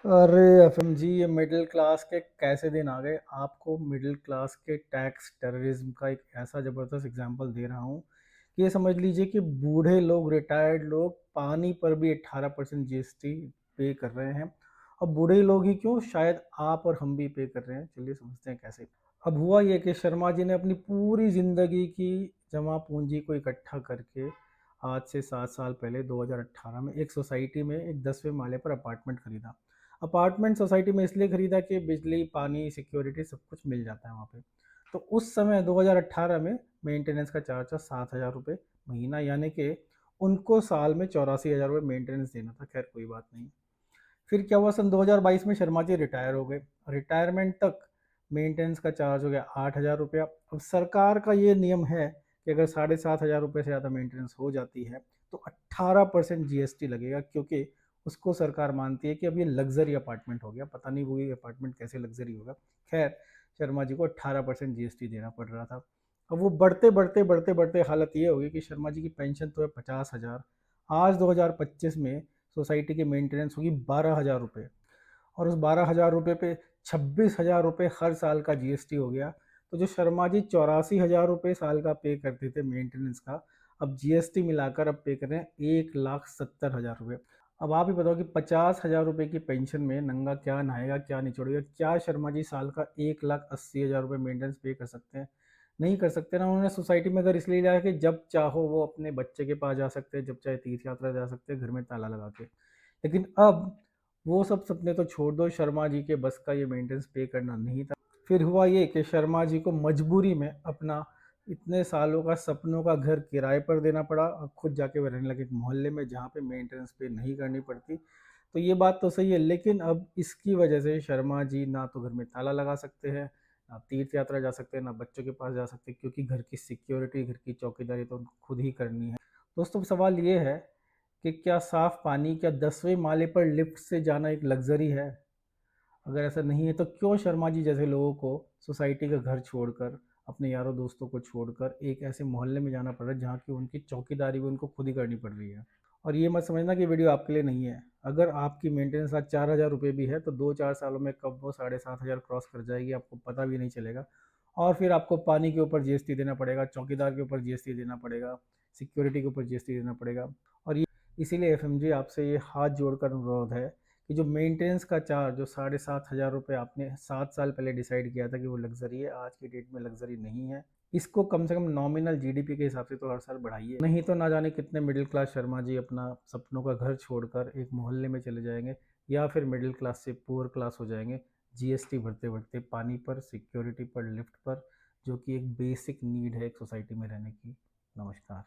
अरे एफएमजी, ये middle class के कैसे दिन आ गए। आपको मिडिल क्लास के टैक्स टेररिज्म का एक ऐसा ज़बरदस्त एग्जांपल दे रहा हूँ कि ये समझ लीजिए कि बूढ़े लोग, रिटायर्ड लोग पानी पर भी 18% जीएसटी पे कर रहे हैं। अब बूढ़े लोग ही क्यों, शायद आप और हम भी पे कर रहे हैं। चलिए समझते हैं कैसे। अब हुआ ये कि शर्मा जी ने अपनी पूरी ज़िंदगी की जमा पूंजी को इकट्ठा करके आज से 7 साल पहले 2018 में एक सोसाइटी में एक 10वें माले पर अपार्टमेंट खरीदा। अपार्टमेंट सोसाइटी में इसलिए खरीदा कि बिजली, पानी, सिक्योरिटी सब कुछ मिल जाता है वहाँ पे। तो उस समय 2018 में मेंटेनेंस का चार्ज था 7,000 रुपये महीना, यानी कि उनको साल में 84,000 रुपये मेंटेनेंस देना था। खैर कोई बात नहीं। फिर क्या हुआ, सन 2022 में शर्मा जी रिटायर हो गए। रिटायरमेंट तक मेंटेनेंस का चार्ज हो गया 8,000 रुपया। अब सरकार का ये नियम है कि अगर 7,500 रुपये से ज़्यादा मेंटेनेंस हो जाती है तो 18% जीएसटी लगेगा, क्योंकि उसको सरकार मानती है कि अब ये लग्जरी अपार्टमेंट हो गया। पता नहीं वो ये अपार्टमेंट कैसे लग्जरी होगा। खैर, शर्मा जी को 18% जीएसटी देना पड़ रहा था। अब वो बढ़ते बढ़ते बढ़ते बढ़ते हालत ये होगी कि शर्मा जी की पेंशन तो है 50,000। आज 2025 में सोसाइटी की मेंटेनेंस होगी 12,000 रुपये, और उस 12,000 रुपये पे 26,000 रुपये हर साल का जीएसटी हो गया। तो जो शर्मा जी 84,000 रुपये साल का पे करते थे मेंटेनेंस का, अब जीएसटी मिलाकर अब पे कर रहे हैं 1,70,000 रुपये। अब आप ही बताओ कि 50,000 रुपये की पेंशन में नंगा क्या नहाएगा, क्या निचोड़ेगा। क्या शर्मा जी साल का 1,80,000 रुपये मेंटेनेंस पे कर सकते हैं? नहीं कर सकते ना। उन्होंने सोसाइटी में घर इसलिए लिया है कि जब चाहो वो अपने बच्चे के पास जा सकते हैं, जब चाहे तीर्थ यात्रा जा सकते हैं घर में ताला लगा के। लेकिन अब वो सब सपने तो छोड़ दो, शर्मा जी के बस का ये मेंटेनेंस पे करना नहीं था। फिर हुआ ये कि शर्मा जी को मजबूरी में अपना इतने सालों का सपनों का घर किराए पर देना पड़ा। अब खुद जाके वो रहने लगे एक मोहल्ले में जहाँ पे मेंटेनेंस पे नहीं करनी पड़ती। तो ये बात तो सही है, लेकिन अब इसकी वजह से शर्मा जी ना तो घर में ताला लगा सकते हैं, ना तीर्थ यात्रा जा सकते हैं, ना बच्चों के पास जा सकते, क्योंकि घर की सिक्योरिटी, घर की चौकीदारी तो उनको खुद ही करनी है। दोस्तों, सवाल ये है कि क्या साफ पानी, क्या 10वें माले पर लिफ्ट से जाना एक लग्जरी है? अगर ऐसा नहीं है तो क्यों शर्मा जी जैसे लोगों को सोसाइटी का घर छोड़कर, अपने यारों दोस्तों को छोड़कर एक ऐसे मोहल्ले में जाना पड़ रहा है जहाँ की उनकी चौकीदारी भी उनको खुद ही करनी पड़ रही है। और ये मत समझना कि वीडियो आपके लिए नहीं है। अगर आपकी मेंटेनेंस आज 4,000 रुपये भी है तो 2-4 सालों में कब वो 7,500 क्रॉस कर जाएगी आपको पता भी नहीं चलेगा। और फिर आपको पानी के ऊपर जीएसटी देना पड़ेगा, चौकीदार के ऊपर जीएसटी देना पड़ेगा, सिक्योरिटी के ऊपर जीएसटी देना पड़ेगा। और ये इसीलिए एफएमजी आपसे ये हाथ जोड़कर अनुरोध है कि जो मेंटेनेंस का चार्ज, जो 7,500 रुपये आपने 7 साल पहले डिसाइड किया था कि वो लग्जरी है, आज की डेट में लग्जरी नहीं है। इसको कम से कम नॉमिनल जीडीपी के हिसाब से तो हर साल बढ़ाइए, नहीं तो ना जाने कितने मिडिल क्लास शर्मा जी अपना सपनों का घर छोड़कर एक मोहल्ले में चले जाएंगे, या फिर मिडिल क्लास से पुअर क्लास हो जाएंगे जीएसटी भरते भरते पानी पर, सिक्योरिटी पर, लिफ्ट पर, जो कि एक बेसिक नीड है एक सोसाइटी में रहने की। नमस्कार।